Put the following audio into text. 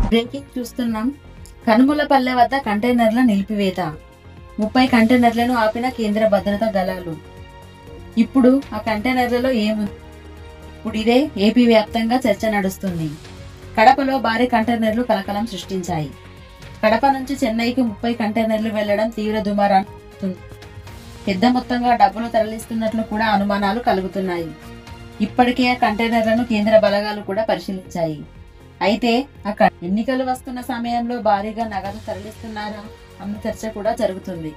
Breaking చూస్తున్నాం. కనుమలపల్లె వద్ద కంటైనర్ల నిలిపివేత. 30 కంటైనర్లను ఆపిన కేంద్ర భద్రతా దళాలు. ఇప్పుడు ఆ కంటైనర్లలో ఏముంది? ఇప్పుడు ఇదే ఏపీ వ్యాప్తంగా చర్చ నడుస్తుంది. కడపలో భారీ కంటైనర్లు కలకలం సృష్టించాయి. కడప నుంచి చెన్నైకి 30 కంటైనర్లు వెళ్లడం తీవ్ర దుమారాన్ని. పెద్ద మొత్తంగా డబ్బులు తరలిస్తున్నట్లు కూడా అనుమానాలు కలుగుతున్నాయి. ఇప్పటికే ఆ కంటైనర్లను కేంద్ర బలగాలు కూడా పరిశీలించాయి. అయితే అక్కడ ఎన్నికలు వస్తున్న సమయంలో భారీగా నగదు తరలిస్తున్నారా అన్న చర్చ కూడా జరుగుతుంది.